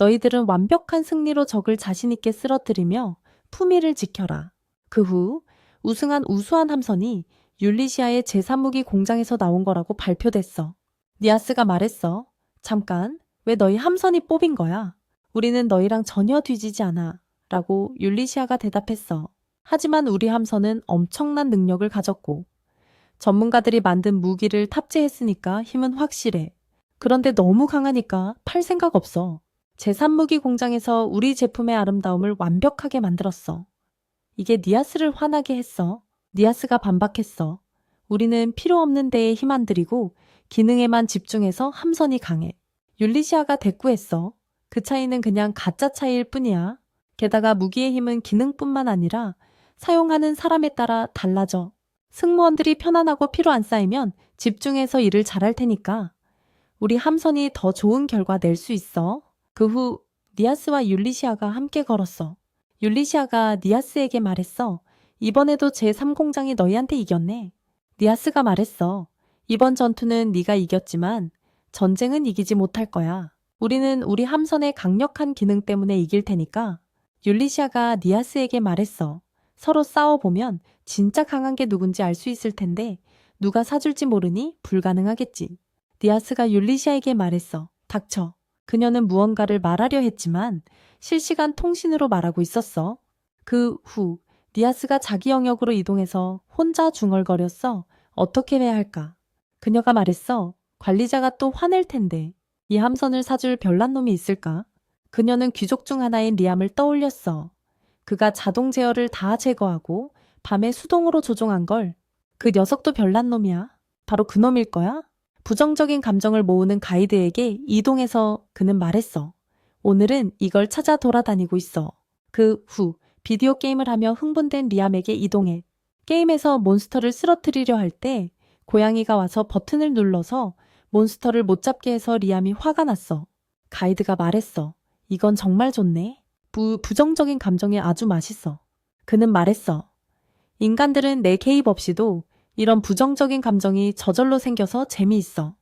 너희들은 완벽한 승리로 적을 자신있게 쓰러뜨리며 품위를 지켜라. 그 후 우승한 우수한 함선이 율리시아의 제3무기 공장에서 나온 거라고 발표됐어. 니아스가 말했어. 잠깐, 왜 너희 함선이 뽑인 거야? 우리는 너희랑 전혀 뒤지지 않아. 라고 율리시아가 대답했어. 하지만 우리 함선은 엄청난 능력을 가졌고 전문가들이 만든 무기를 탑재했으니까 힘은 확실해. 그런데 너무 강하니까 팔 생각 없어. 제3무기 공장에서 우리 제품의 아름다움을 완벽하게 만들었어. 이게 니아스를 화나게 했어. 니아스가 반박했어. 우리는 필요 없는 데에 힘 안 들이고 기능에만 집중해서 함선이 강해. 율리시아가 대꾸했어. 그 차이는 그냥 가짜 차이일 뿐이야. 게다가 무기의 힘은 기능뿐만 아니라 사용하는 사람에 따라 달라져. 승무원들이 편안하고 피로 안 쌓이면 집중해서 일을 잘할 테니까 우리 함선이 더 좋은 결과 낼 수 있어. 그 후 니아스와 율리시아가 함께 걸었어. 율리시아가 니아스에게 말했어. 이번에도 제3공장이 너희한테 이겼네. 니아스가 말했어. 이번 전투는 네가 이겼지만 전쟁은 이기지 못할 거야. 우리는 우리 함선의 강력한 기능 때문에 이길 테니까. 율리시아가 니아스에게 말했어. 서로 싸워보면 진짜 강한 게 누군지 알 수 있을 텐데 누가 사줄지 모르니 불가능하겠지. 니아스가 율리시아에게 말했어. 닥쳐. 그녀는 무언가를 말하려 했지만 실시간 통신으로 말하고 있었어. 그 후 니아스가 자기 영역으로 이동해서 혼자 중얼거렸어. 어떻게 해야 할까? 그녀가 말했어. 관리자가 또 화낼 텐데 이 함선을 사줄 별난 놈이 있을까? 그녀는 귀족 중 하나인 리암을 떠올렸어. 그가 자동 제어를 다 제거하고 밤에 수동으로 조종한 걸. 그 녀석도 별난 놈이야. 바로 그 놈일 거야? 부정적인 감정을 모으는 가이드에게 이동해서 그는 말했어. 오늘은 이걸 찾아 돌아다니고 있어. 그 후 비디오 게임을 하며 흥분된 리암에게 이동해. 게임에서 몬스터를 쓰러뜨리려 할 때 고양이가 와서 버튼을 눌러서 몬스터를 못 잡게 해서 리암이 화가 났어. 가이드가 말했어. 이건 정말 좋네. 부정적인 감정이 아주 맛있어. 그는 말했어. 인간들은 내 개입 없이도 이런 부정적인 감정이 저절로 생겨서 재미있어.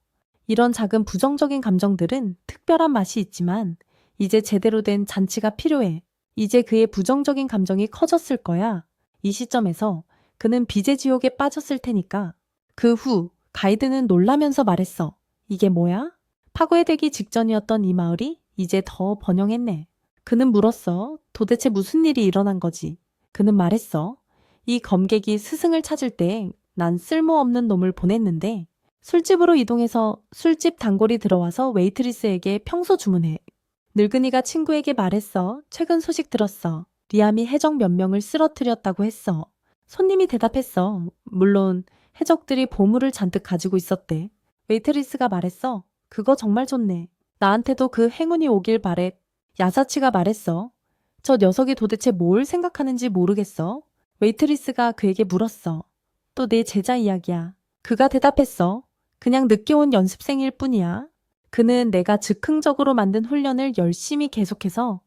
이런 작은 부정적인 감정들은 특별한 맛이 있지만 이제 제대로 된 잔치가 필요해. 이제 그의 부정적인 감정이 커졌을 거야. 이 시점에서 그는 비제 지옥에 빠졌을 테니까. 그 후 가이드는 놀라면서 말했어. 이게 뭐야? 파괴되기 직전이었던 이 마을이 이제 더 번영했네. 그는 물었어. 도대체 무슨 일이 일어난 거지? 그는 말했어. 이 검객이 스승을 찾을 때 난 쓸모없는 놈을 보냈는데 술집으로 이동해서 술집 단골이 들어와서 웨이트리스에게 평소 주문해. 늙은이가 친구에게 말했어. 최근 소식 들었어. 리암이 해적 몇 명을 쓰러뜨렸다고 했어. 손님이 대답했어. 물론 해적들이 보물을 잔뜩 가지고 있었대. 웨이트리스가 말했어. 그거 정말 좋네. 나한테도 그 행운이 오길 바래. 야사치가 말했어. 저 녀석이 도대체 뭘 생각하는지 모르겠어. 웨이트리스가 그에게 물었어. 또 내 제자 이야기야. 그가 대답했어. 그냥 늦게 온 연습생일 뿐이야. 그는 내가 즉흥적으로 만든 훈련을 열심히 계속해서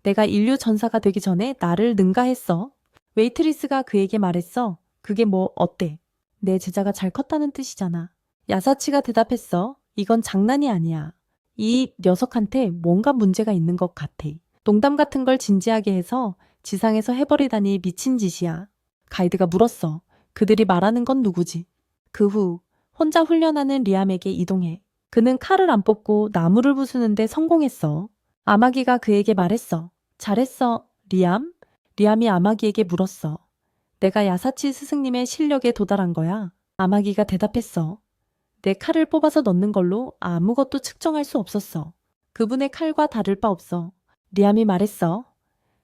내가 인류 전사가 되기 전에 나를 능가했어. 웨이트리스가 그에게 말했어. 그게 뭐 어때? 내 제자가 잘 컸다는 뜻이잖아. 야사치가 대답했어. 이건 장난이 아니야. 이 녀석한테 뭔가 문제가 있는 것 같아. 농담 같은 걸 진지하게 해서 지상에서 해버리다니 미친 짓이야. 가이드가 물었어. 그들이 말하는 건 누구지? 그 후 혼자 훈련하는 리암에게 이동해. 그는 칼을 안 뽑고 나무를 부수는데 성공했어. 아마기가 그에게 말했어. 잘했어, 리암? 리암이 아마기에게 물었어. 내가 야사치 스승님의 실력에 도달한 거야. 아마기가 대답했어. 내 칼을 뽑아서 넣는 걸로 아무것도 측정할 수 없었어. 그분의 칼과 다를 바 없어. 리암이 말했어.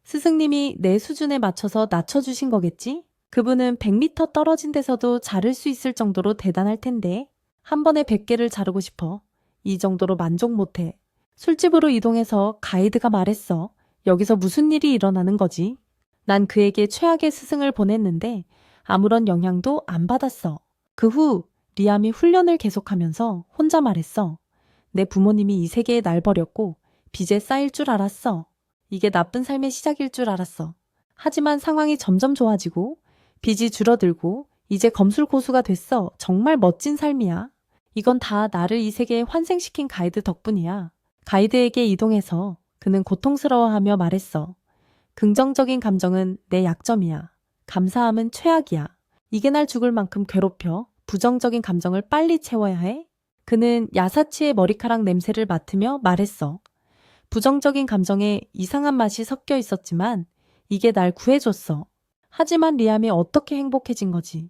스승님이 내 수준에 맞춰서 낮춰주신 거겠지? 그분은 100m 떨어진 데서도 자를 수 있을 정도로 대단할 텐데 한 번에 100개를 자르고 싶어. 이 정도로 만족 못해. 술집으로 이동해서 가이드가 말했어. 여기서 무슨 일이 일어나는 거지? 난 그에게 최악의 스승을 보냈는데 아무런 영향도 안 받았어. 그 후 리암이 훈련을 계속하면서 혼자 말했어. 내 부모님이 이 세계에 날 버렸고 빚에 쌓일 줄 알았어. 이게 나쁜 삶의 시작일 줄 알았어. 하지만 상황이 점점 좋아지고 빚이 줄어들고 이제 검술고수가 됐어. 정말 멋진 삶이야. 이건 다 나를 이 세계에 환생시킨 가이드 덕분이야. 가이드에게 이동해서 그는 고통스러워하며 말했어. 긍정적인 감정은 내 약점이야. 감사함은 최악이야. 이게 날 죽을 만큼 괴롭혀. 부정적인 감정을 빨리 채워야 해. 그는 야사치의 머리카락 냄새를 맡으며 말했어. 부정적인 감정에 이상한 맛이 섞여 있었지만 이게 날 구해줬어. 하지만 리암이 어떻게 행복해진 거지?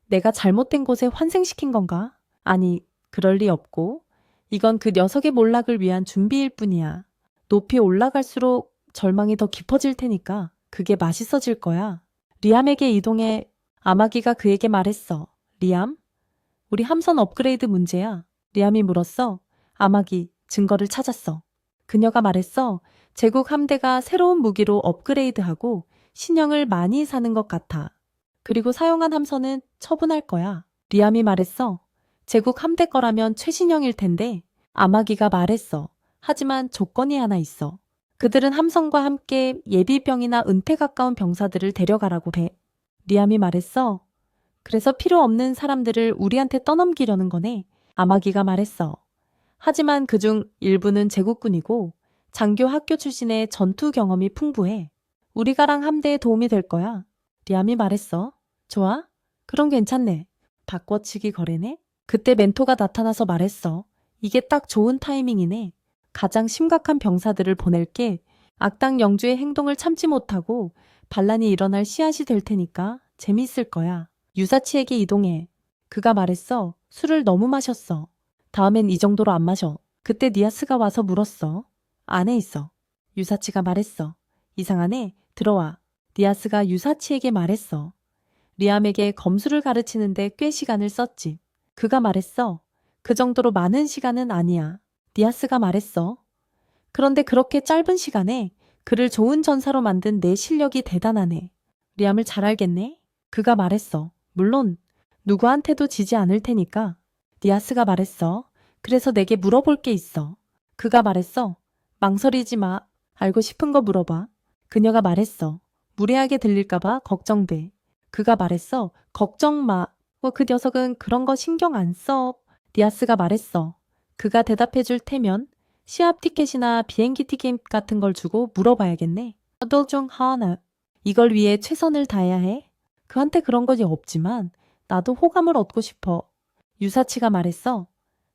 내가 잘못된 곳에 환생시킨 건가? 아니, 그럴 리 없고 이건 그 녀석의 몰락을 위한 준비일 뿐이야. 높이 올라갈수록 절망이 더 깊어질 테니까 그게 맛있어질 거야. 리암에게 이동해 아마기가 그에게 말했어. 리암? 우리 함선 업그레이드 문제야. 리암이 물었어. 아마기, 증거를 찾았어. 그녀가 말했어. 제국 함대가 새로운 무기로 업그레이드하고 신형을 많이 사는 것 같아. 그리고 사용한 함선은 처분할 거야. 리암이 말했어. 제국 함대 거라면 최신형일 텐데. 아마기가 말했어. 하지만 조건이 하나 있어. 그들은 함선과 함께 예비병이나 은퇴 가까운 병사들을 데려가라고 해. 리암이 말했어. 그래서 필요 없는 사람들을 우리한테 떠넘기려는 거네. 아마기가 말했어. 하지만 그중 일부는 제국군이고 장교 학교 출신의 전투 경험이 풍부해. 우리가랑 함대에 도움이 될 거야. 리암이 말했어. 좋아? 그럼 괜찮네. 바꿔치기 거래네? 그때 멘토가 나타나서 말했어. 이게 딱 좋은 타이밍이네. 가장 심각한 병사들을 보낼게. 악당 영주의 행동을 참지 못하고 반란이 일어날 씨앗이 될 테니까 재미있을 거야. 유사치에게 이동해. 그가 말했어. 술을 너무 마셨어. 다음엔 이 정도로 안 마셔. 그때 니아스가 와서 물었어. 안에 있어. 유사치가 말했어. 이상하네. 들어와. 니아스가 유사치에게 말했어. 리암에게 검수를 가르치는데 꽤 시간을 썼지. 그가 말했어. 그 정도로 많은 시간은 아니야. 니아스가 말했어. 그런데 그렇게 짧은 시간에 그를 좋은 전사로 만든 내 실력이 대단하네. 리암을 잘 알겠네? 그가 말했어. 물론 누구한테도 지지 않을 테니까. 니아스가 말했어. 그래서 내게 물어볼 게 있어. 그가 말했어. 망설이지 마. 알고 싶은 거 물어봐. 그녀가 말했어. 무례하게 들릴까봐 걱정돼. 그가 말했어. 걱정 마. 그 녀석은 그런 거 신경 안 써. 니아스가 말했어. 그가 대답해 줄 테면 시합 티켓이나 비행기 티켓 같은 걸 주고 물어봐야겠네. 너 중 하나. 이걸 위해 최선을 다해야 해. 그한테 그런 것이 없지만 나도 호감을 얻고 싶어. 유사치가 말했어.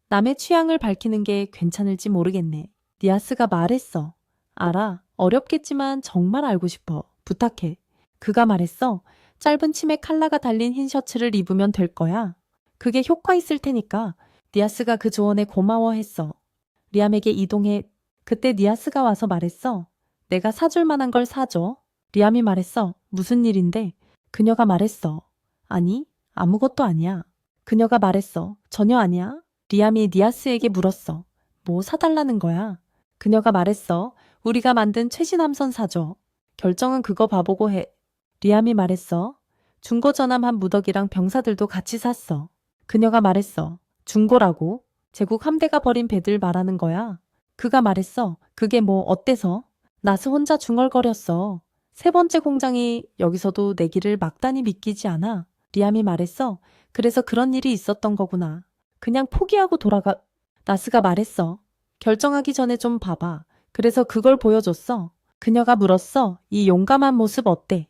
남의 취향을 밝히는 게 괜찮을지 모르겠네. 니아스가 말했어. 알아. 어렵겠지만 정말 알고 싶어. 부탁해. 그가 말했어. 짧은 치매 칼라가 달린 흰 셔츠를 입으면 될 거야. 그게 효과 있을 테니까. 니아스가 그 조언에 고마워했어. 리암에게 이동해. 그때 니아스가 와서 말했어. 내가 사줄 만한 걸 사줘. 리암이 말했어. 무슨 일인데? 그녀가 말했어. 아니, 아무것도 아니야. 그녀가 말했어. 전혀 아니야. 리암이 니아스에게 물었어. 뭐 사달라는 거야? 그녀가 말했어. 우리가 만든 최신 함선 사줘. 결정은 그거 봐보고 해. 리암이 말했어. 중고 전함 무더기랑 병사들도 같이 샀어. 그녀가 말했어. 중고라고? 제국 함대가 버린 배들 말하는 거야. 그가 말했어. 그게 뭐 어때서? 나스 혼자 중얼거렸어. 세 번째 공장이 여기서도 내 길을 막다니 믿기지 않아. 리암이 말했어. 그래서 그런 일이 있었던 거구나. 그냥 포기하고 돌아가. 나스가 말했어. 결정하기 전에 좀 봐봐. 그래서 그걸 보여줬어. 그녀가 물었어. 이 용감한 모습 어때?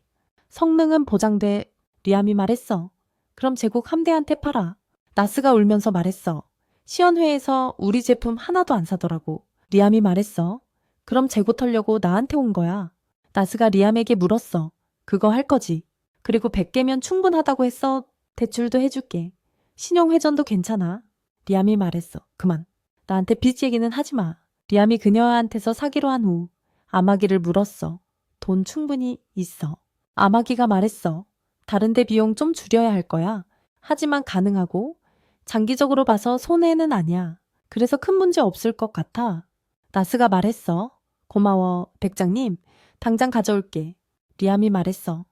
성능은 보장돼. 리암이 말했어. 그럼 제국 함대한테 팔아. 나스가 울면서 말했어. 시연회에서 우리 제품 하나도 안 사더라고. 리암이 말했어. 그럼 재고 털려고 나한테 온 거야. 나스가 리암에게 물었어. 그거 할 거지. 그리고 100개면 충분하다고 했어. 대출도 해줄게. 신용회전도 괜찮아. 리암이 말했어. 그만. 나한테 빚 얘기는 하지 마. 리암이 그녀한테서 사기로 한 후 아마기를 물었어. 돈 충분히 있어. 아마기가 말했어. 다른 데 비용 좀 줄여야 할 거야. 하지만 가능하고 장기적으로 봐서 손해는 아니야. 그래서 큰 문제 없을 것 같아. 나스가 말했어. 고마워, 백장님. 당장 가져올게. 리암이 말했어.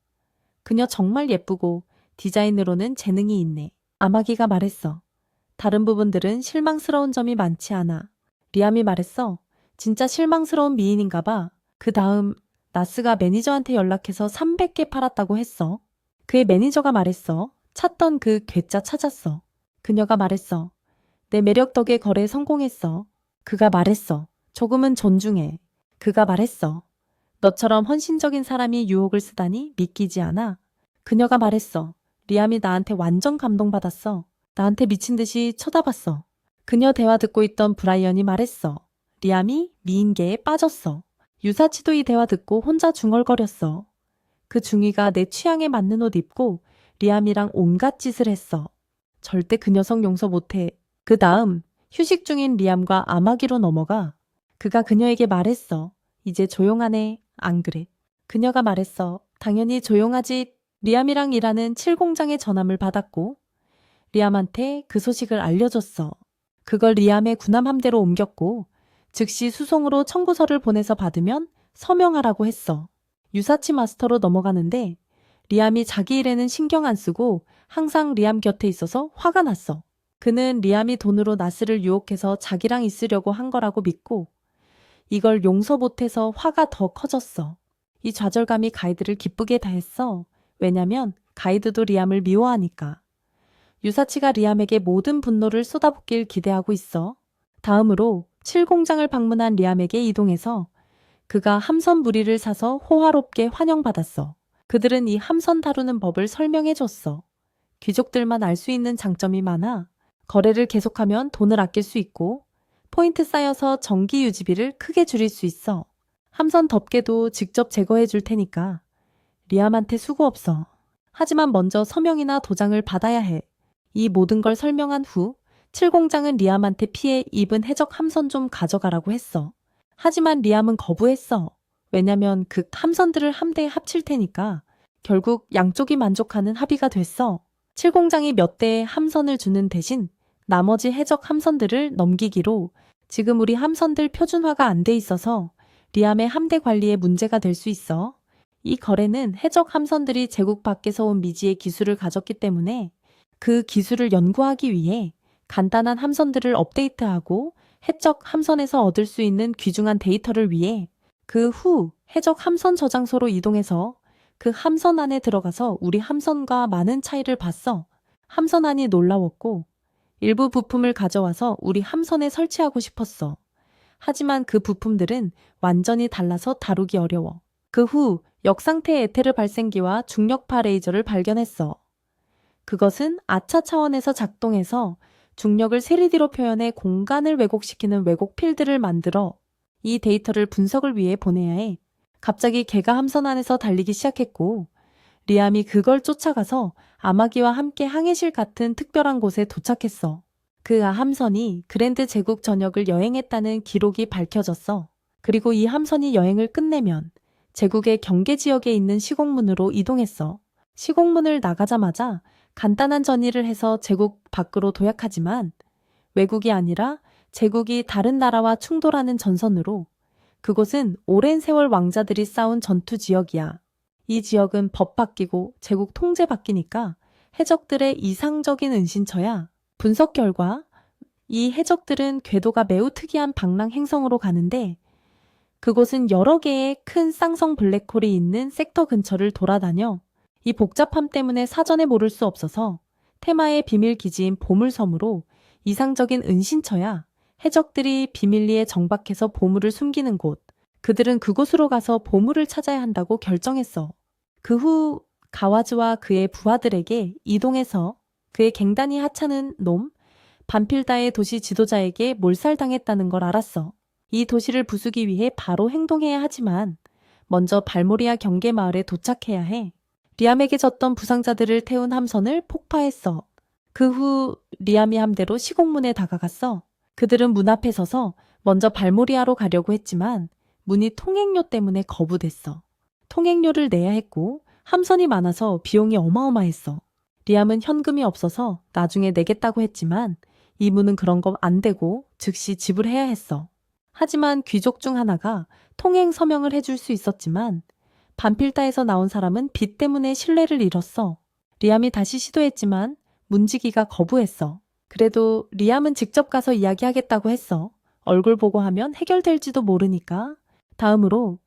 그녀 정말 예쁘고 디자인으로는 재능이 있네. 아마기가 말했어. 다른 부분들은 실망스러운 점이 많지 않아. 리암이 말했어. 진짜 실망스러운 미인인가 봐. 그 다음 나스가 매니저한테 연락해서 300개 팔았다고 했어. 그의 매니저가 말했어. 찾던 그 괴짜 찾았어. 그녀가 말했어. 내 매력 덕에 거래에 성공했어. 그가 말했어. 조금은 존중해. 그가 말했어. 너처럼 헌신적인 사람이 유혹을 쓰다니 믿기지 않아. 그녀가 말했어. 리암이 나한테 완전 감동받았어. 나한테 미친 듯이 쳐다봤어. 그녀 대화 듣고 있던 브라이언이 말했어. 리암이 미인계에 빠졌어. 유사치도 이 대화 듣고 혼자 중얼거렸어. 그 중이가 내 취향에 맞는 옷 입고 리암이랑 온갖 짓을 했어. 절대 그 녀석 용서 못해. 그 다음 휴식 중인 리암과 아마기로 넘어가. 그가 그녀에게 말했어. 이제 조용하네. 안 그래? 그녀가 말했어. 당연히 조용하지. 리암이랑 일하는 칠공장의 전함을 받았고 리암한테 그 소식을 알려줬어. 그걸 리암의 군함 함대로 옮겼고 즉시 수송으로 청구서를 보내서 받으면 서명하라고 했어. 유사치 마스터로 넘어가는데 리암이 자기 일에는 신경 안 쓰고 항상 리암 곁에 있어서 화가 났어. 그는 리암이 돈으로 나스를 유혹해서 자기랑 있으려고 한 거라고 믿고 이걸 용서 못해서 화가 더 커졌어. 이 좌절감이 가이드를 기쁘게 다 했어. 왜냐면 가이드도 리암을 미워하니까. 유사치가 리암에게 모든 분노를 쏟아붓길 기대하고 있어. 다음으로 칠공장을 방문한 리암에게 이동해서 그가 함선 무리를 사서 호화롭게 환영받았어. 그들은 이 함선 다루는 법을 설명해줬어. 귀족들만 알 수 있는 장점이 많아. 거래를 계속하면 돈을 아낄 수 있고 포인트 쌓여서 정기 유지비를 크게 줄일 수 있어. 함선 덮개도 직접 제거해 줄 테니까 리암한테 수고 없어. 하지만 먼저 서명이나 도장을 받아야 해. 이 모든 걸 설명한 후 칠공장은 리암한테 피해 입은 해적 함선 좀 가져가라고 했어. 하지만 리암은 거부했어. 왜냐면 그 함선들을 함대에 합칠 테니까. 결국 양쪽이 만족하는 합의가 됐어. 칠공장이 몇 대의 함선을 주는 대신 나머지 해적 함선들을 넘기기로. 지금 우리 함선들 표준화가 안 돼 있어서 리암의 함대 관리에 문제가 될 수 있어. 이 거래는 해적 함선들이 제국 밖에서 온 미지의 기술을 가졌기 때문에 그 기술을 연구하기 위해 간단한 함선들을 업데이트하고 해적 함선에서 얻을 수 있는 귀중한 데이터를 위해 그 후 해적 함선 저장소로 이동해서 그 함선 안에 들어가서 우리 함선과 많은 차이를 봤어. 함선 안이 놀라웠고 일부 부품을 가져와서 우리 함선에 설치하고 싶었어. 하지만 그 부품들은 완전히 달라서 다루기 어려워. 그 후 역상태 에테르 발생기와 중력파 레이저를 발견했어. 그것은 아차 차원에서 작동해서 중력을 3D로 표현해 공간을 왜곡시키는 왜곡 필드를 만들어 이 데이터를 분석을 위해 보내야 해. 갑자기 걔가 함선 안에서 달리기 시작했고 리암이 그걸 쫓아가서 아마기와 함께 항해실 같은 특별한 곳에 도착했어. 그 함선이 그랜드 제국 전역을 여행했다는 기록이 밝혀졌어. 그리고 이 함선이 여행을 끝내면 제국의 경계 지역에 있는 시공문으로 이동했어. 시공문을 나가자마자 간단한 전의를 해서 제국 밖으로 도약하지만 외국이 아니라 제국이 다른 나라와 충돌하는 전선으로 그곳은 오랜 세월 왕자들이 싸운 전투 지역이야. 이 지역은 법 바뀌고 제국 통제 바뀌니까 해적들의 이상적인 은신처야. 분석 결과 이 해적들은 궤도가 매우 특이한 방랑 행성으로 가는데 그곳은 여러 개의 큰 쌍성 블랙홀이 있는 섹터 근처를 돌아다녀. 이 복잡함 때문에 사전에 모를 수 없어서 테마의 비밀 기지인 보물섬으로 이상적인 은신처야. 해적들이 비밀리에 정박해서 보물을 숨기는 곳. 그들은 그곳으로 가서 보물을 찾아야 한다고 결정했어. 그 후 가와즈와 그의 부하들에게 이동해서 그의 갱단이 하찮은 놈 반필다의 도시 지도자에게 몰살당했다는 걸 알았어. 이 도시를 부수기 위해 바로 행동해야 하지만 먼저 발모리아 경계 마을에 도착해야 해. 리암에게 졌던 부상자들을 태운 함선을 폭파했어. 그 후 리암이 함대로 시공문에 다가갔어. 그들은 문 앞에 서서 먼저 발모리아로 가려고 했지만 문이 통행료 때문에 거부됐어. 통행료를 내야 했고 함선이 많아서 비용이 어마어마했어. 리암은 현금이 없어서 나중에 내겠다고 했지만 이 문은 그런 거 안 되고 즉시 지불해야 했어. 하지만 귀족 중 하나가 통행 서명을 해줄 수 있었지만 반필다에서 나온 사람은 빚 때문에 신뢰를 잃었어. 리암이 다시 시도했지만 문지기가 거부했어. 그래도 리암은 직접 가서 이야기하겠다고 했어. 얼굴 보고 하면 해결될지도 모르니까. 다음으로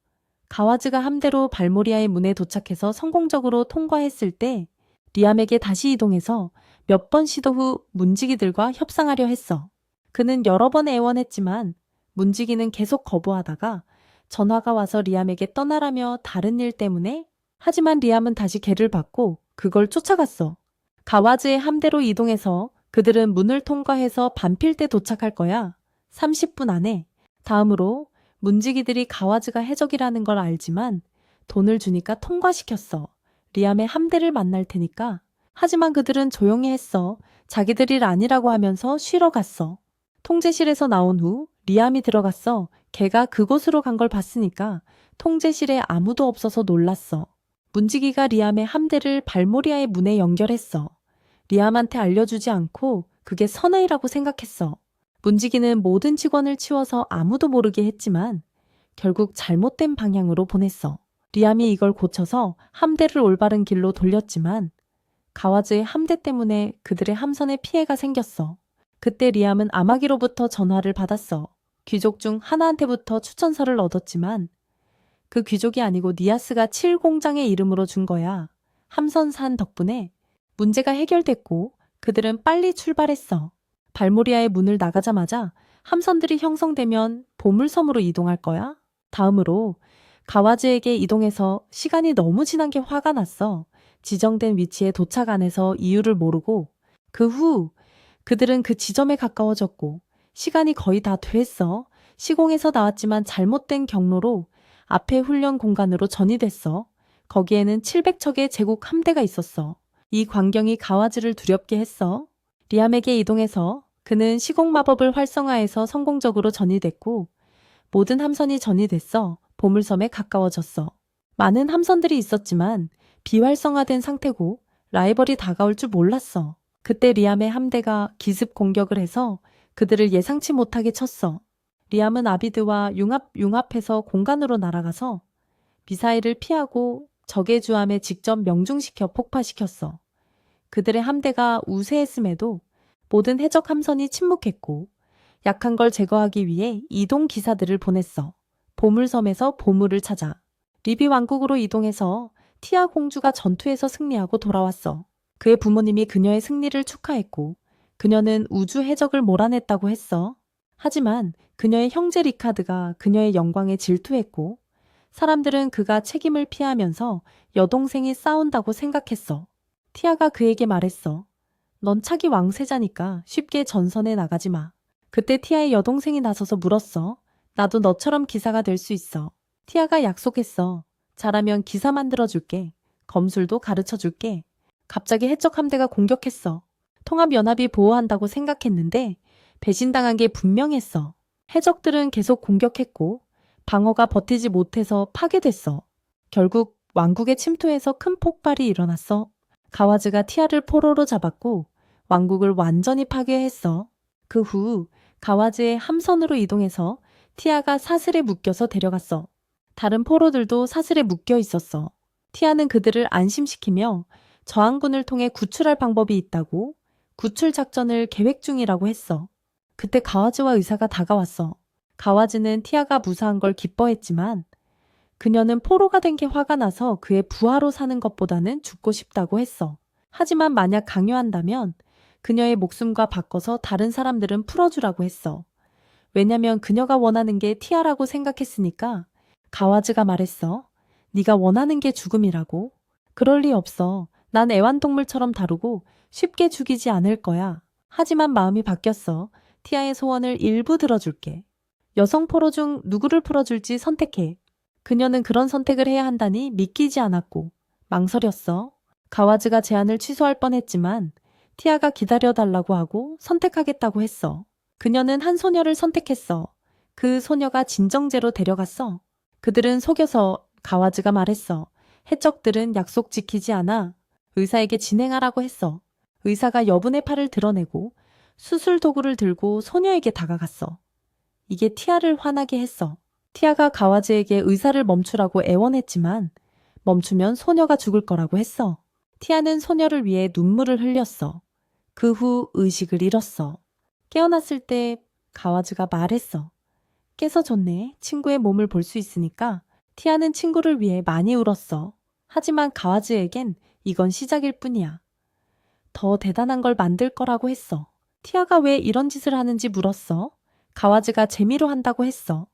가와즈가 함대로 발모리아의 문에 도착해서 성공적으로 통과했을 때 리암에게 다시 이동해서 몇 번 시도 후 문지기들과 협상하려 했어. 그는 여러 번 애원했지만 문지기는 계속 거부하다가 전화가 와서 리암에게 떠나라며 다른 일 때문에? 하지만 리암은 다시 걔를 받고 그걸 쫓아갔어. 가와즈의 함대로 이동해서 그들은 문을 통과해서 반필 때 도착할 거야. 30분 안에. 다음으로 문지기들이 가와즈가 해적이라는 걸 알지만 돈을 주니까 통과시켰어. 리암의 함대를 만날 테니까. 하지만 그들은 조용히 했어. 자기들 일 아니라고 하면서 쉬러 갔어. 통제실에서 나온 후 리암이 들어갔어. 걔가 그곳으로 간 걸 봤으니까 통제실에 아무도 없어서 놀랐어. 문지기가 리암의 함대를 발모리아의 문에 연결했어. 리암한테 알려주지 않고 그게 선의라고 생각했어. 문지기는 모든 직원을 치워서 아무도 모르게 했지만 결국 잘못된 방향으로 보냈어. 리암이 이걸 고쳐서 함대를 올바른 길로 돌렸지만 가와즈의 함대 때문에 그들의 함선에 피해가 생겼어. 그때 리암은 아마기로부터 전화를 받았어. 귀족 중 하나한테부터 추천서를 얻었지만 그 귀족이 아니고 니아스가 7공장의 이름으로 준 거야. 함선산 덕분에 문제가 해결됐고 그들은 빨리 출발했어. 발모리아의 문을 나가자마자 함선들이 형성되면 보물섬으로 이동할 거야. 다음으로 가와즈에게 이동해서 시간이 너무 지난 게 화가 났어. 지정된 위치에 도착 안 해서 이유를 모르고 그 후 그들은 그 지점에 가까워졌고 시간이 거의 다 됐어. 시공에서 나왔지만 잘못된 경로로 앞에 훈련 공간으로 전이됐어. 거기에는 700척의 제국 함대가 있었어. 이 광경이 가와즈를 두렵게 했어. 리암에게 이동해서 그는 시공 마법을 활성화해서 성공적으로 전이됐고 모든 함선이 전이됐어. 보물섬에 가까워졌어. 많은 함선들이 있었지만 비활성화된 상태고 라이벌이 다가올 줄 몰랐어. 그때 리암의 함대가 기습 공격을 해서 그들을 예상치 못하게 쳤어. 리암은 아비드와 융합해서 공간으로 날아가서 미사일을 피하고 적의 주함에 직접 명중시켜 폭파시켰어. 그들의 함대가 우세했음에도 모든 해적 함선이 침묵했고 약한 걸 제거하기 위해 이동 기사들을 보냈어. 보물섬에서 보물을 찾아 리비 왕국으로 이동해서 티아 공주가 전투에서 승리하고 돌아왔어. 그의 부모님이 그녀의 승리를 축하했고 그녀는 우주 해적을 몰아냈다고 했어. 하지만 그녀의 형제 리카드가 그녀의 영광에 질투했고 사람들은 그가 책임을 피하면서 여동생이 싸운다고 생각했어. 티아가 그에게 말했어. 넌 차기 왕세자니까 쉽게 전선에 나가지 마. 그때 티아의 여동생이 나서서 물었어. 나도 너처럼 기사가 될 수 있어. 티아가 약속했어. 잘하면 기사 만들어줄게. 검술도 가르쳐줄게. 갑자기 해적 함대가 공격했어. 통합연합이 보호한다고 생각했는데 배신당한 게 분명했어. 해적들은 계속 공격했고 방어가 버티지 못해서 파괴됐어. 결국 왕국에 침투해서 큰 폭발이 일어났어. 가와즈가 티아를 포로로 잡았고 왕국을 완전히 파괴했어. 그 후 가와즈의 함선으로 이동해서 티아가 사슬에 묶여서 데려갔어. 다른 포로들도 사슬에 묶여 있었어. 티아는 그들을 안심시키며 저항군을 통해 구출할 방법이 있다고 구출 작전을 계획 중이라고 했어. 그때 가와즈와 의사가 다가왔어. 가와즈는 티아가 무사한 걸 기뻐했지만 그녀는 포로가 된 게 화가 나서 그의 부하로 사는 것보다는 죽고 싶다고 했어. 하지만 만약 강요한다면 그녀의 목숨과 바꿔서 다른 사람들은 풀어주라고 했어. 왜냐면 그녀가 원하는 게 티아라고 생각했으니까. 가와즈가 말했어. 네가 원하는 게 죽음이라고? 그럴 리 없어. 난 애완동물처럼 다루고 쉽게 죽이지 않을 거야. 하지만 마음이 바뀌었어. 티아의 소원을 일부 들어줄게. 여성 포로 중 누구를 풀어줄지 선택해. 그녀는 그런 선택을 해야 한다니 믿기지 않았고 망설였어. 가와즈가 제안을 취소할 뻔했지만 티아가 기다려달라고 하고 선택하겠다고 했어. 그녀는 한 소녀를 선택했어. 그 소녀가 진정제로 데려갔어. 그들은 속여서 가와즈가 말했어. 해적들은 약속 지키지 않아. 의사에게 진행하라고 했어. 의사가 여분의 팔을 드러내고 수술 도구를 들고 소녀에게 다가갔어. 이게 티아를 화나게 했어. 티아가 가와즈에게 의사를 멈추라고 애원했지만 멈추면 소녀가 죽을 거라고 했어. 티아는 소녀를 위해 눈물을 흘렸어. 그 후 의식을 잃었어. 깨어났을 때 가와즈가 말했어. 깨서 좋네. 친구의 몸을 볼 수 있으니까. 티아는 친구를 위해 많이 울었어. 하지만 가와즈에겐 이건 시작일 뿐이야. 더 대단한 걸 만들 거라고 했어. 티아가 왜 이런 짓을 하는지 물었어. 가와즈가 재미로 한다고 했어.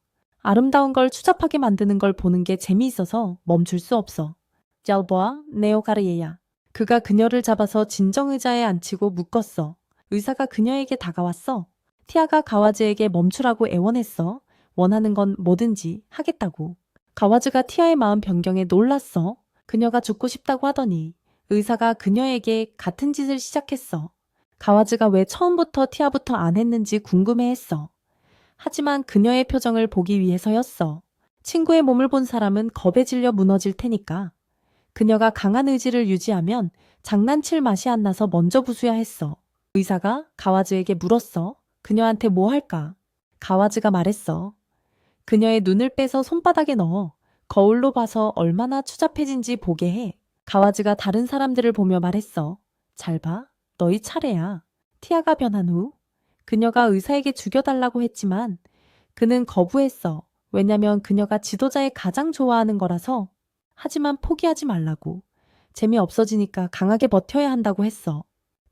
아름다운 걸 추잡하게 만드는 걸 보는 게 재미있어서 멈출 수 없어. 짤보아 네오가르예야. 그가 그녀를 잡아서 진정의자에 앉히고 묶었어. 의사가 그녀에게 다가왔어. 티아가 가와즈에게 멈추라고 애원했어. 원하는 건 뭐든지 하겠다고. 가와즈가 티아의 마음 변경에 놀랐어. 그녀가 죽고 싶다고 하더니 의사가 그녀에게 같은 짓을 시작했어. 가와즈가 왜 처음부터 티아부터 안 했는지 궁금해했어. 하지만 그녀의 표정을 보기 위해서였어. 친구의 몸을 본 사람은 겁에 질려 무너질 테니까. 그녀가 강한 의지를 유지하면 장난칠 맛이 안 나서 먼저 부수야 했어. 의사가 가와즈에게 물었어. 그녀한테 뭐 할까? 가와즈가 말했어. 그녀의 눈을 빼서 손바닥에 넣어 거울로 봐서 얼마나 추잡해진지 보게 해. 가와즈가 다른 사람들을 보며 말했어. 잘 봐. 너희 차례야. 티아가 변한 후 그녀가 의사에게 죽여달라고 했지만 그는 거부했어. 왜냐면 그녀가 지도자의 가장 좋아하는 거라서. 하지만 포기하지 말라고. 재미없어지니까 강하게 버텨야 한다고 했어.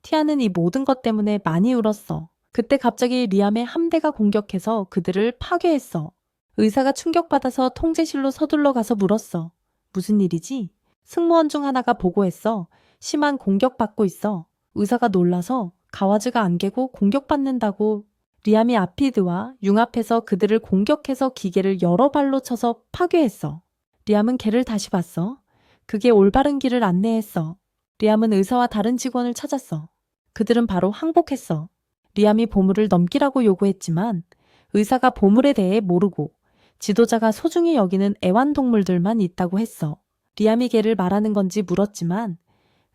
티아는 이 모든 것 때문에 많이 울었어. 그때 갑자기 리암의 함대가 공격해서 그들을 파괴했어. 의사가 충격받아서 통제실로 서둘러 가서 물었어. 무슨 일이지? 승무원 중 하나가 보고했어. 심한 공격받고 있어. 의사가 놀라서 가와즈가 안 깨고 공격받는다고. 리암이 아피드와 융합해서 그들을 공격해서 기계를 여러 발로 쳐서 파괴했어. 리암은 걔를 다시 봤어. 그게 올바른 길을 안내했어. 리암은 의사와 다른 직원을 찾았어. 그들은 바로 항복했어. 리암이 보물을 넘기라고 요구했지만 의사가 보물에 대해 모르고 지도자가 소중히 여기는 애완동물들만 있다고 했어. 리암이 걔를 말하는 건지 물었지만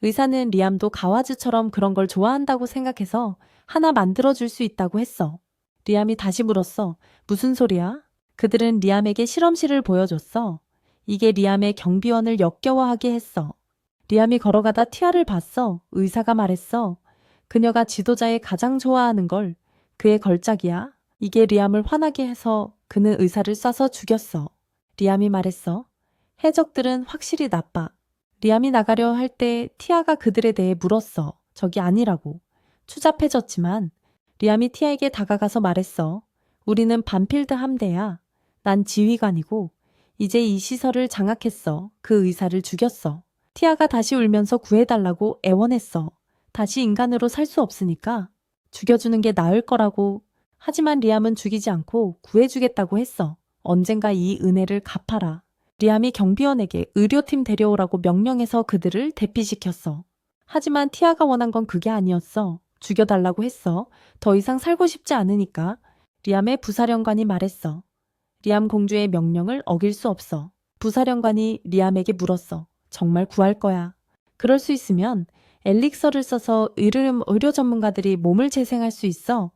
의사는 리암도 가와즈처럼 그런 걸 좋아한다고 생각해서 하나 만들어줄 수 있다고 했어. 리암이 다시 물었어. 무슨 소리야? 그들은 리암에게 실험실을 보여줬어. 이게 리암의 경비원을 역겨워하게 했어. 리암이 걸어가다 티아를 봤어. 의사가 말했어. 그녀가 지도자의 가장 좋아하는 걸 그의 걸작이야. 이게 리암을 화나게 해서 그는 의사를 쏴서 죽였어. 리암이 말했어. 해적들은 확실히 나빠. 리암이 나가려 할 때 티아가 그들에 대해 물었어. 저기 아니라고. 추잡해졌지만 리암이 티아에게 다가가서 말했어. 우리는 반필드 함대야. 난 지휘관이고 이제 이 시설을 장악했어. 그 의사를 죽였어. 티아가 다시 울면서 구해달라고 애원했어. 다시 인간으로 살 수 없으니까 죽여주는 게 나을 거라고. 하지만 리암은 죽이지 않고 구해주겠다고 했어. 언젠가 이 은혜를 갚아라. 리암이 경비원에게 의료팀 데려오라고 명령해서 그들을 대피시켰어. 하지만 티아가 원한 건 그게 아니었어. 죽여달라고 했어. 더 이상 살고 싶지 않으니까. 리암의 부사령관이 말했어. 리암 공주의 명령을 어길 수 없어. 부사령관이 리암에게 물었어. 정말 구할 거야. 그럴 수 있으면 엘릭서를 써서 의료 전문가들이 몸을 재생할 수 있어.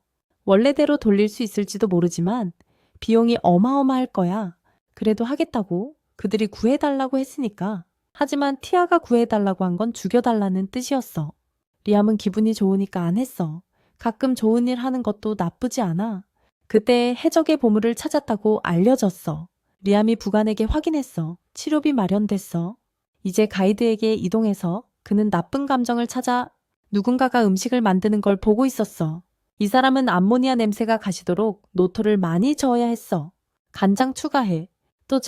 원래대로 돌릴 수 있을지도 모르지만 비용이 어마어마할 거야. 그래도 하겠다고. 그들이 구해달라고 했으니까. 하지만 티아가 구해달라고 한 건 죽여달라는 뜻이었어. 리암은 기분이 좋으니까 안 했어. 가끔 좋은 일 하는 것도 나쁘지 않아. 그때 해적의 보물을 찾았다고 알려졌어. 리암이 부관에게 확인했어. 치료비 마련됐어. 이제 가이드에게 이동해서 그는 나쁜 감정을 찾아 누군가가 음식을 만드는 걸 보고 있었어. 이 사람은 암모니아 냄새가 가시도록 노토를 많이 저어야 했어. 간장 추가해. 또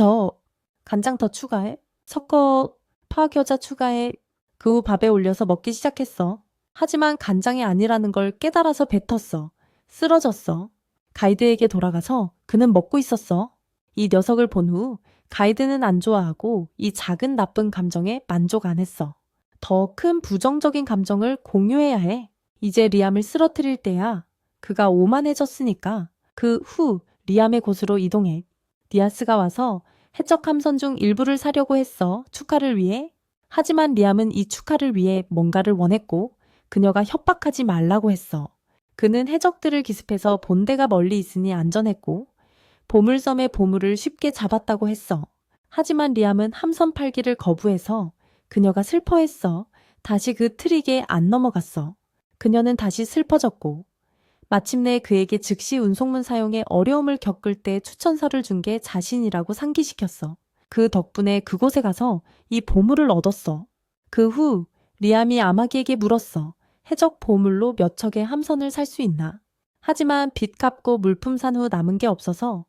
간장 더 추가해. 섞어 파겨자 추가해. 그 후 밥에 올려서 먹기 시작했어. 하지만 간장이 아니라는 걸 깨달아서 뱉었어. 쓰러졌어. 가이드에게 돌아가서 그는 먹고 있었어. 이 녀석을 본 후 가이드는 안 좋아하고 이 작은 나쁜 감정에 만족 안 했어. 더 큰 부정적인 감정을 공유해야 해. 이제 리암을 쓰러뜨릴 때야. 그가 오만해졌으니까. 그 후 리암의 곳으로 이동해. 디아스가 와서 해적 함선 중 일부를 사려고 했어. 축하를 위해. 하지만 리암은 이 축하를 위해 뭔가를 원했고 그녀가 협박하지 말라고 했어. 그는 해적들을 기습해서 본대가 멀리 있으니 안전했고 보물섬의 보물을 쉽게 잡았다고 했어. 하지만 리암은 함선 팔기를 거부해서 그녀가 슬퍼했어. 다시 그 트릭에 안 넘어갔어. 그녀는 다시 슬퍼졌고 마침내 그에게 즉시 운송문 사용에 어려움을 겪을 때 추천서를 준 게 자신이라고 상기시켰어. 그 덕분에 그곳에 가서 이 보물을 얻었어. 그 후 리암이 아마기에게 물었어. 해적 보물로 몇 척의 함선을 살 수 있나? 하지만 빚 갚고 물품 산 후 남은 게 없어서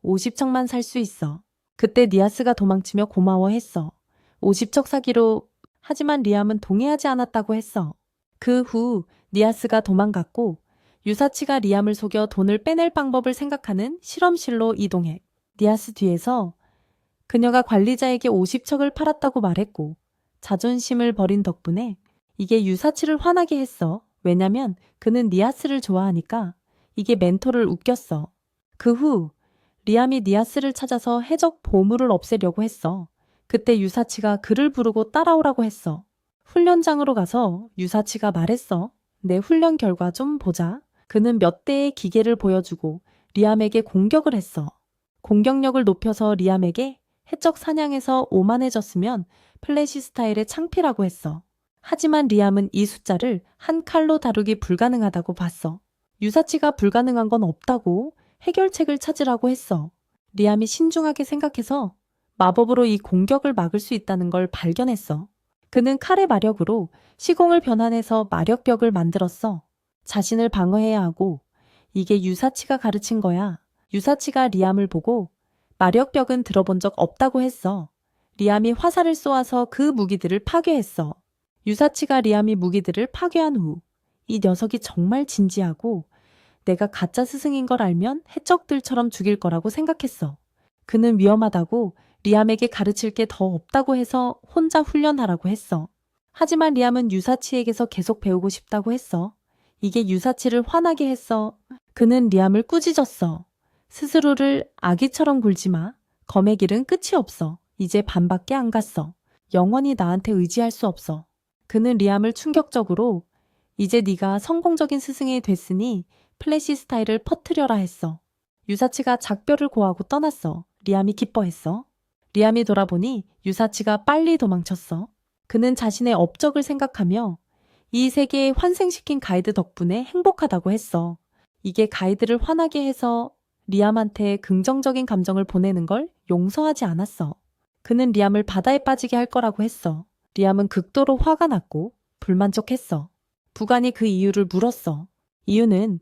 50척만 살 수 있어. 그때 니아스가 도망치며 고마워했어. 50척 사기로. 하지만 리암은 동의하지 않았다고 했어. 그 후 니아스가 도망갔고 유사치가 리암을 속여 돈을 빼낼 방법을 생각하는 실험실로 이동해. 니아스 뒤에서 그녀가 관리자에게 50척을 팔았다고 말했고 자존심을 버린 덕분에 이게 유사치를 화나게 했어. 왜냐면 그는 니아스를 좋아하니까. 이게 멘토를 웃겼어. 그 후 리암이 니아스를 찾아서 해적 보물을 없애려고 했어. 그때 유사치가 그를 부르고 따라오라고 했어. 훈련장으로 가서 유사치가 말했어. 내 훈련 결과 좀 보자. 그는 몇 대의 기계를 보여주고 리암에게 공격을 했어. 공격력을 높여서 리암에게 해적 사냥에서 오만해졌으면 플래시 스타일의 창피라고 했어. 하지만 리암은 이 숫자를 한 칼로 다루기 불가능하다고 봤어. 유사치가 불가능한 건 없다고 해결책을 찾으라고 했어. 리암이 신중하게 생각해서 마법으로 이 공격을 막을 수 있다는 걸 발견했어. 그는 칼의 마력으로 시공을 변환해서 마력벽을 만들었어. 자신을 방어해야 하고 이게 유사치가 가르친 거야. 유사치가 리암을 보고 마력벽은 들어본 적 없다고 했어. 리암이 화살을 쏘아서 그 무기들을 파괴했어. 유사치가 리암이 무기들을 파괴한 후 이 녀석이 정말 진지하고 내가 가짜 스승인 걸 알면 해적들처럼 죽일 거라고 생각했어. 그는 위험하다고 리암에게 가르칠 게 더 없다고 해서 혼자 훈련하라고 했어. 하지만 리암은 유사치에게서 계속 배우고 싶다고 했어. 이게 유사치를 화나게 했어. 그는 리암을 꾸짖었어. 스스로를 아기처럼 굴지 마. 검의 길은 끝이 없어. 이제 반밖에 안 갔어. 영원히 나한테 의지할 수 없어. 그는 리암을 충격적으로 이제 네가 성공적인 스승이 됐으니 플래시 스타일을 퍼뜨려라 했어. 유사치가 작별을 고하고 떠났어. 리암이 기뻐했어. 리암이 돌아보니 유사치가 빨리 도망쳤어. 그는 자신의 업적을 생각하며 이 세계에 환생시킨 가이드 덕분에 행복하다고 했어. 이게 가이드를 화나게 해서 리암한테 긍정적인 감정을 보내는 걸 용서하지 않았어. 그는 리암을 바다에 빠지게 할 거라고 했어. 리암은 극도로 화가 났고 불만족했어. 부관이 그 이유를 물었어. 이유는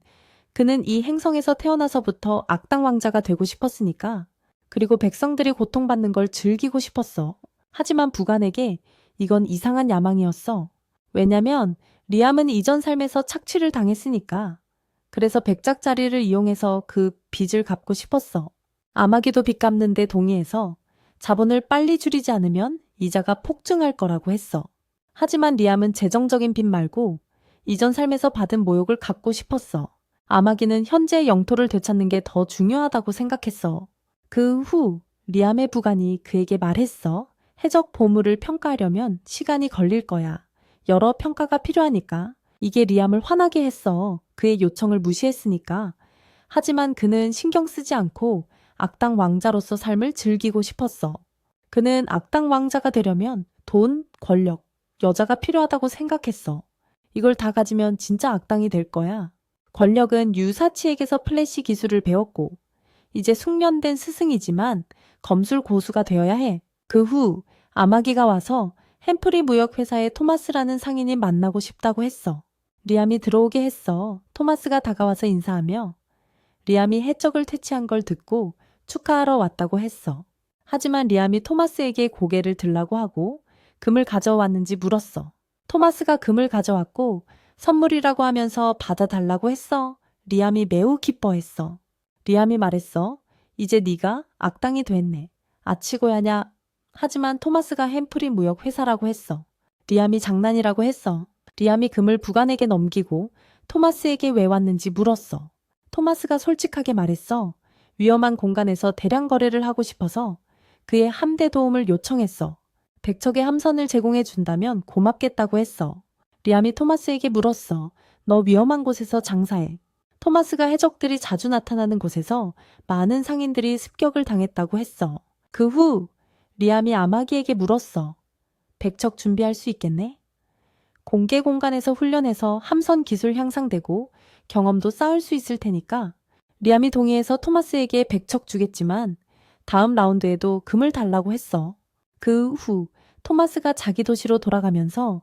그는 이 행성에서 태어나서부터 악당 왕자가 되고 싶었으니까. 그리고 백성들이 고통받는 걸 즐기고 싶었어. 하지만 부관에게 이건 이상한 야망이었어. 왜냐면 리암은 이전 삶에서 착취를 당했으니까. 그래서 백작자리를 이용해서 그 빚을 갚고 싶었어. 아마기도 빚 갚는데 동의해서 자본을 빨리 줄이지 않으면 이자가 폭증할 거라고 했어. 하지만 리암은 재정적인 빚 말고 이전 삶에서 받은 모욕을 갚고 싶었어. 아마기는 현재의 영토를 되찾는 게 더 중요하다고 생각했어. 그 후 리암의 부관이 그에게 말했어. 해적 보물을 평가하려면 시간이 걸릴 거야. 여러 평가가 필요하니까. 이게 리암을 화나게 했어. 그의 요청을 무시했으니까. 하지만 그는 신경 쓰지 않고 악당 왕자로서 삶을 즐기고 싶었어. 그는 악당 왕자가 되려면 돈, 권력, 여자가 필요하다고 생각했어. 이걸 다 가지면 진짜 악당이 될 거야. 권력은 유사치에게서 플래시 기술을 배웠고 이제 숙련된 스승이지만 검술 고수가 되어야 해. 그 후 아마기가 와서 햄프리 무역회사의 토마스라는 상인이 만나고 싶다고 했어. 리암이 들어오게 했어. 토마스가 다가와서 인사하며 리암이 해적을 퇴치한 걸 듣고 축하하러 왔다고 했어. 하지만 리암이 토마스에게 고개를 들라고 하고 금을 가져왔는지 물었어. 토마스가 금을 가져왔고 선물이라고 하면서 받아달라고 했어. 리암이 매우 기뻐했어. 리암이 말했어. 이제 네가 악당이 됐네. 아치고야냐. 하지만 토마스가 햄프리 무역 회사라고 했어. 리암이 장난이라고 했어. 리암이 금을 부관에게 넘기고 토마스에게 왜 왔는지 물었어. 토마스가 솔직하게 말했어. 위험한 공간에서 대량 거래를 하고 싶어서 그의 함대 도움을 요청했어. 100척의 함선을 제공해 준다면 고맙겠다고 했어. 리암이 토마스에게 물었어. 너 위험한 곳에서 장사해. 토마스가 해적들이 자주 나타나는 곳에서 많은 상인들이 습격을 당했다고 했어. 그 후 리암이 아마기에게 물었어. 100척 준비할 수 있겠네? 공개 공간에서 훈련해서 함선 기술 향상되고 경험도 쌓을 수 있을 테니까. 리암이 동의해서 토마스에게 100척 주겠지만 다음 라운드에도 금을 달라고 했어. 그 후 토마스가 자기 도시로 돌아가면서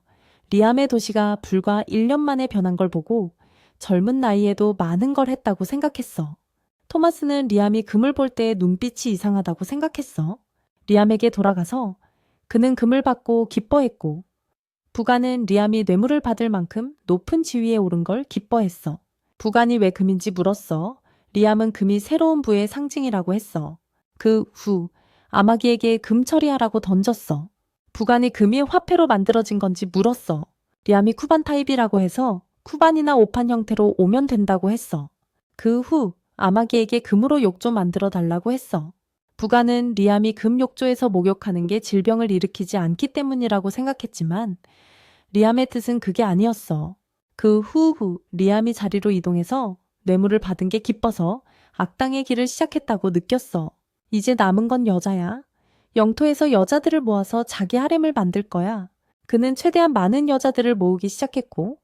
리암의 도시가 불과 1년 만에 변한 걸 보고 젊은 나이에도 많은 걸 했다고 생각했어. 토마스는 리암이 금을 볼 때 눈빛이 이상하다고 생각했어. 리암에게 돌아가서 그는 금을 받고 기뻐했고, 부관은 리암이 뇌물을 받을 만큼 높은 지위에 오른 걸 기뻐했어. 부관이 왜 금인지 물었어. 리암은 금이 새로운 부의 상징이라고 했어. 그 후 아마기에게 금 처리하라고 던졌어. 부관이 금이 화폐로 만들어진 건지 물었어. 리암이 쿠반 타입이라고 해서 쿠반이나 오판 형태로 오면 된다고 했어. 그 후 아마기에게 금으로 욕조 만들어 달라고 했어. 부관은 리암이 금 욕조에서 목욕하는 게 질병을 일으키지 않기 때문이라고 생각했지만 리암의 뜻은 그게 아니었어. 그 후후 리암이 자리로 이동해서 뇌물을 받은 게 기뻐서 악당의 길을 시작했다고 느꼈어. 이제 남은 건 여자야. 영토에서 여자들을 모아서 자기 하렘을 만들 거야. 그는 최대한 많은 여자들을 모으기 시작했고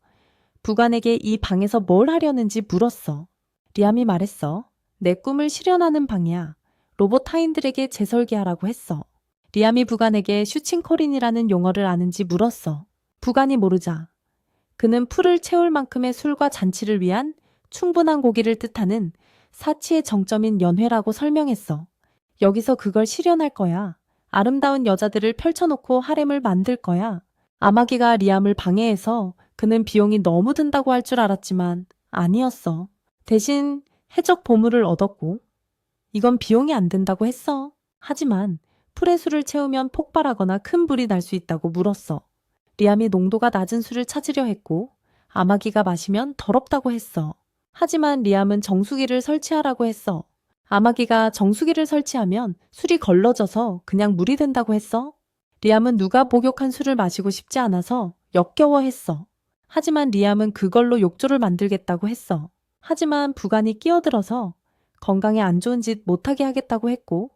부관에게 이 방에서 뭘 하려는지 물었어. 리암이 말했어. 내 꿈을 실현하는 방이야. 로봇 타인들에게 재설계하라고 했어. 리암이 부관에게 슈칭코린이라는 용어를 아는지 물었어. 부관이 모르자 그는 풀을 채울 만큼의 술과 잔치를 위한 충분한 고기를 뜻하는 사치의 정점인 연회라고 설명했어. 여기서 그걸 실현할 거야. 아름다운 여자들을 펼쳐놓고 하렘을 만들 거야. 아마기가 리암을 방해해서 그는 비용이 너무 든다고 할 줄 알았지만 아니었어. 대신 해적 보물을 얻었고 이건 비용이 안 든다고 했어. 하지만 풀의 술을 채우면 폭발하거나 큰 불이 날 수 있다고 물었어. 리암이 농도가 낮은 술을 찾으려 했고 아마기가 마시면 더럽다고 했어. 하지만 리암은 정수기를 설치하라고 했어. 아마기가 정수기를 설치하면 술이 걸러져서 그냥 물이 된다고 했어. 리암은 누가 목욕한 술을 마시고 싶지 않아서 역겨워했어. 하지만 리암은 그걸로 욕조를 만들겠다고 했어. 하지만 부관이 끼어들어서 건강에 안 좋은 짓 못하게 하겠다고 했고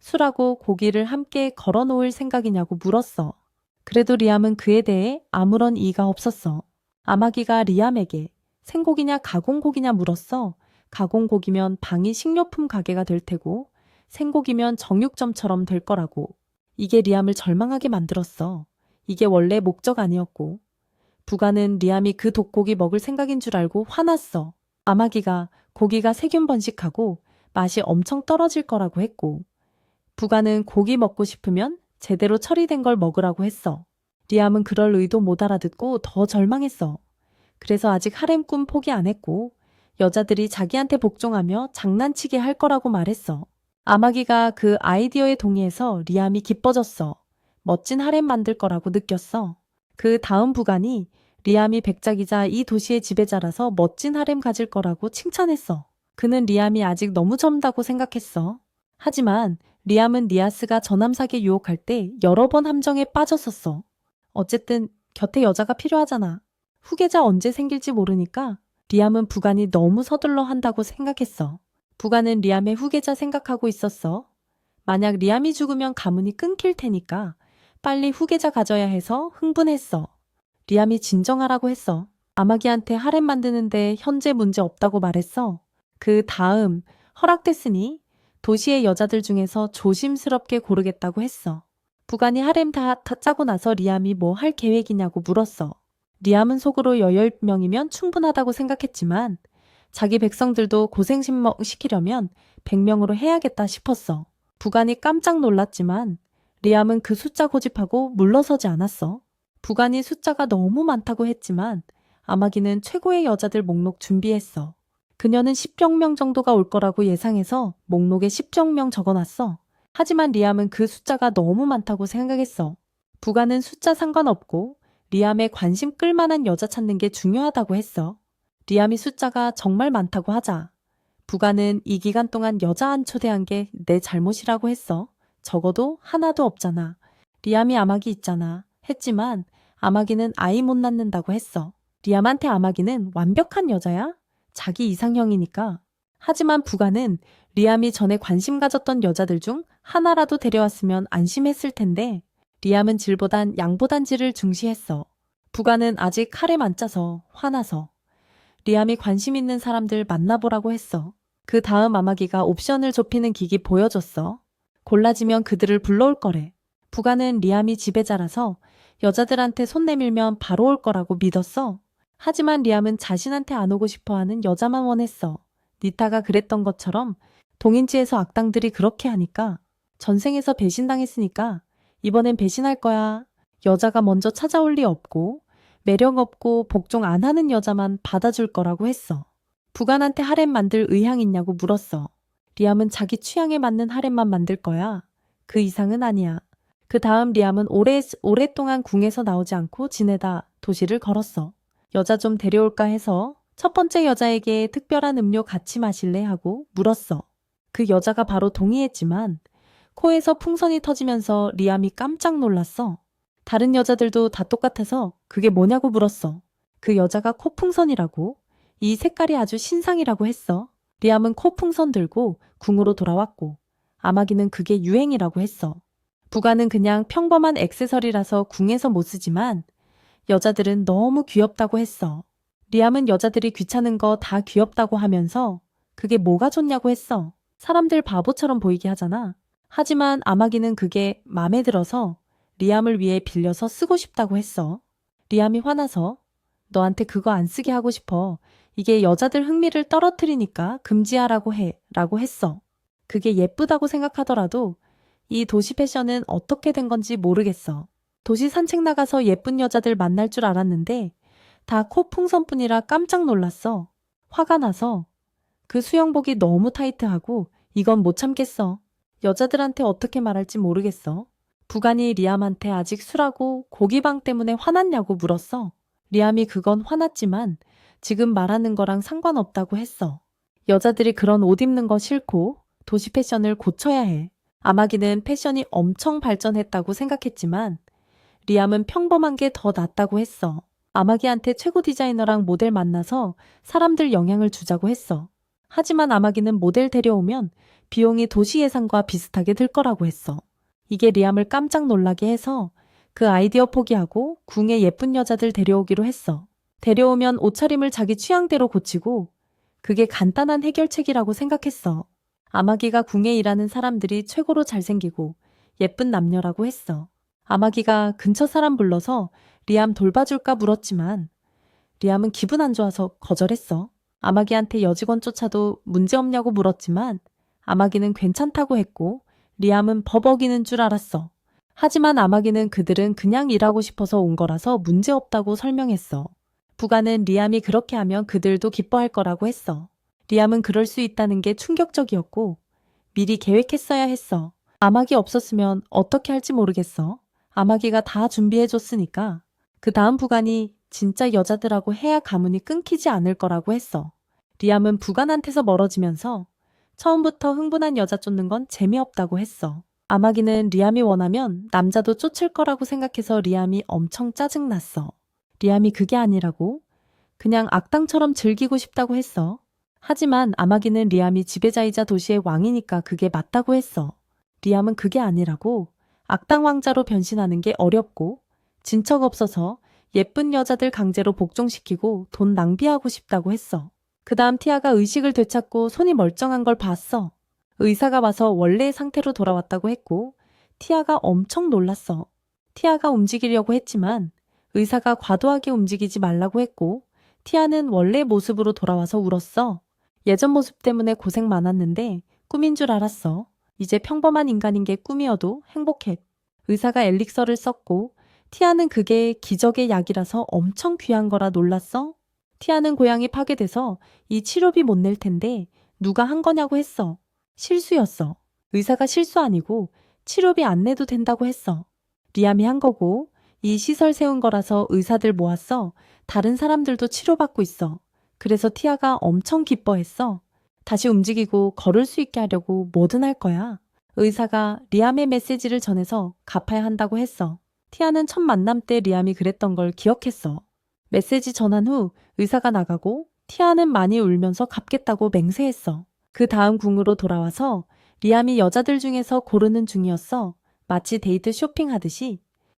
술하고 고기를 함께 걸어놓을 생각이냐고 물었어. 그래도 리암은 그에 대해 아무런 이의가 없었어. 아마기가 리암에게 생고기냐 가공고기냐 물었어. 가공고기면 방이 식료품 가게가 될 테고 생고기면 정육점처럼 될 거라고. 이게 리암을 절망하게 만들었어. 이게 원래 목적 아니었고. 부관은 리암이 그 독고기 먹을 생각인 줄 알고 화났어. 아마기가 고기가 세균 번식하고 맛이 엄청 떨어질 거라고 했고 부관은 고기 먹고 싶으면 제대로 처리된 걸 먹으라고 했어. 리암은 그럴 의도 못 알아듣고 더 절망했어. 그래서 아직 하렘 꿈 포기 안 했고 여자들이 자기한테 복종하며 장난치게 할 거라고 말했어. 아마기가 그 아이디어에 동의해서 리암이 기뻐졌어. 멋진 하렘 만들 거라고 느꼈어. 그 다음 부관이 리암이 백작이자 이 도시의 지배자라서 멋진 하렘 가질 거라고 칭찬했어. 그는 리암이 아직 너무 젊다고 생각했어. 하지만 리암은 니아스가 저남사계 유혹할 때 여러 번 함정에 빠졌었어. 어쨌든 곁에 여자가 필요하잖아. 후계자 언제 생길지 모르니까 리암은 부관이 너무 서둘러 한다고 생각했어. 부관은 리암의 후계자 생각하고 있었어. 만약 리암이 죽으면 가문이 끊길 테니까 빨리 후계자 가져야 해서 흥분했어. 리암이 진정하라고 했어. 아마기한테 하렘 만드는데 현재 문제 없다고 말했어. 그 다음 허락됐으니 도시의 여자들 중에서 조심스럽게 고르겠다고 했어. 부관이 하렘 다 짜고 나서 리암이 뭐 할 계획이냐고 물었어. 리암은 속으로 10명이면 충분하다고 생각했지만 자기 백성들도 고생시키려면 100명으로 해야겠다 싶었어. 부관이 깜짝 놀랐지만 리암은 그 숫자 고집하고 물러서지 않았어. 부관이 숫자가 너무 많다고 했지만 아마기는 최고의 여자들 목록 준비했어. 그녀는 10병명 정도가 올 거라고 예상해서 목록에 10병명 적어놨어. 하지만 리암은 그 숫자가 너무 많다고 생각했어. 부관은 숫자 상관없고 리암의 관심 끌만한 여자 찾는 게 중요하다고 했어. 리암이 숫자가 정말 많다고 하자. 부관은 이 기간 동안 여자 안 초대한 게 내 잘못이라고 했어. 적어도 하나도 없잖아. 리암이 아마기 있잖아. 했지만 아마기는 아이 못 낳는다고 했어. 리암한테 아마기는 완벽한 여자야? 자기 이상형이니까. 하지만 부관은 리암이 전에 관심 가졌던 여자들 중 하나라도 데려왔으면 안심했을 텐데 리암은 질보단 양보단 질을 중시했어. 부관은 아직 하렘 안 짜서 화나서 리암이 관심 있는 사람들 만나보라고 했어. 그 다음 아마기가 옵션을 좁히는 기기 보여줬어. 골라지면 그들을 불러올 거래. 부관은 리암이 지배자라서 여자들한테 손 내밀면 바로 올 거라고 믿었어. 하지만 리암은 자신한테 안 오고 싶어하는 여자만 원했어. 니타가 그랬던 것처럼 동인지에서 악당들이 그렇게 하니까 전생에서 배신당했으니까 이번엔 배신할 거야. 여자가 먼저 찾아올 리 없고 매력 없고 복종 안 하는 여자만 받아줄 거라고 했어. 부관한테 하렘 만들 의향 있냐고 물었어. 리암은 자기 취향에 맞는 하렘만 만들 거야. 그 이상은 아니야. 그 다음 리암은 오랫동안 궁에서 나오지 않고 지내다 도시를 걸었어. 여자 좀 데려올까 해서 첫 번째 여자에게 특별한 음료 같이 마실래 하고 물었어. 그 여자가 바로 동의했지만 코에서 풍선이 터지면서 리암이 깜짝 놀랐어. 다른 여자들도 다 똑같아서 그게 뭐냐고 물었어. 그 여자가 코풍선이라고, 이 색깔이 아주 신상이라고 했어. 리암은 코풍선 들고 궁으로 돌아왔고 아마기는 그게 유행이라고 했어. 부가는 그냥 평범한 액세서리라서 궁에서 못 쓰지만 여자들은 너무 귀엽다고 했어. 리암은 여자들이 귀찮은 거 다 귀엽다고 하면서 그게 뭐가 좋냐고 했어. 사람들 바보처럼 보이게 하잖아. 하지만 아마기는 그게 맘에 들어서 리암을 위해 빌려서 쓰고 싶다고 했어. 리암이 화나서 너한테 그거 안 쓰게 하고 싶어. 이게 여자들 흥미를 떨어뜨리니까 금지하라고 해. 라고 했어. 그게 예쁘다고 생각하더라도 이 도시 패션은 어떻게 된 건지 모르겠어. 도시 산책 나가서 예쁜 여자들 만날 줄 알았는데 다 코풍선뿐이라 깜짝 놀랐어. 화가 나서 그 수영복이 너무 타이트하고 이건 못 참겠어. 여자들한테 어떻게 말할지 모르겠어. 부관이 리암한테 아직 술하고 고기방 때문에 화났냐고 물었어. 리암이 그건 화났지만 지금 말하는 거랑 상관없다고 했어. 여자들이 그런 옷 입는 거 싫고 도시 패션을 고쳐야 해. 아마기는 패션이 엄청 발전했다고 생각했지만 리암은 평범한 게 더 낫다고 했어. 아마기한테 최고 디자이너랑 모델 만나서 사람들 영향을 주자고 했어. 하지만 아마기는 모델 데려오면 비용이 도시 예산과 비슷하게 들 거라고 했어. 이게 리암을 깜짝 놀라게 해서 그 아이디어 포기하고 궁에 예쁜 여자들 데려오기로 했어. 데려오면 옷차림을 자기 취향대로 고치고 그게 간단한 해결책이라고 생각했어. 아마기가 궁에 일하는 사람들이 최고로 잘생기고 예쁜 남녀라고 했어. 아마기가 근처 사람 불러서 리암 돌봐줄까 물었지만 리암은 기분 안 좋아서 거절했어. 아마기한테 여직원조차도 문제없냐고 물었지만 아마기는 괜찮다고 했고 리암은 버벅이는 줄 알았어. 하지만 아마기는 그들은 그냥 일하고 싶어서 온 거라서 문제없다고 설명했어. 부가는 리암이 그렇게 하면 그들도 기뻐할 거라고 했어. 리암은 그럴 수 있다는 게 충격적이었고 미리 계획했어야 했어. 아마기 없었으면 어떻게 할지 모르겠어. 아마기가 다 준비해줬으니까. 그 다음 부관이 진짜 여자들하고 해야 가문이 끊기지 않을 거라고 했어. 리암은 부관한테서 멀어지면서 처음부터 흥분한 여자 쫓는 건 재미없다고 했어. 아마기는 리암이 원하면 남자도 쫓을 거라고 생각해서 리암이 엄청 짜증났어. 리암이 그게 아니라고 그냥 악당처럼 즐기고 싶다고 했어. 하지만 아마기는 리암이 지배자이자 도시의 왕이니까 그게 맞다고 했어. 리암은 그게 아니라고 악당 왕자로 변신하는 게 어렵고 진척 없어서 예쁜 여자들 강제로 복종시키고 돈 낭비하고 싶다고 했어. 그 다음 티아가 의식을 되찾고 손이 멀쩡한 걸 봤어. 의사가 와서 원래의 상태로 돌아왔다고 했고 티아가 엄청 놀랐어. 티아가 움직이려고 했지만 의사가 과도하게 움직이지 말라고 했고 티아는 원래 모습으로 돌아와서 울었어. 예전 모습 때문에 고생 많았는데 꿈인 줄 알았어. 이제 평범한 인간인 게 꿈이어도 행복해. 의사가 엘릭서를 썼고 티아는 그게 기적의 약이라서 엄청 귀한 거라 놀랐어. 티아는 고향이 파괴돼서 이 치료비 못 낼 텐데 누가 한 거냐고 했어. 실수였어. 의사가 실수 아니고 치료비 안 내도 된다고 했어. 리암이 한 거고 이 시설 세운 거라서 의사들 모았어. 다른 사람들도 치료받고 있어. 그래서 티아가 엄청 기뻐했어. 다시 움직이고 걸을 수 있게 하려고 뭐든 할 거야. 의사가 리암의 메시지를 전해서 갚아야 한다고 했어. 티아는 첫 만남 때 리암이 그랬던 걸 기억했어. 메시지 전한 후 의사가 나가고 티아는 많이 울면서 갚겠다고 맹세했어. 그 다음 궁으로 돌아와서 리암이 여자들 중에서 고르는 중이었어. 마치 데이트 쇼핑하듯이.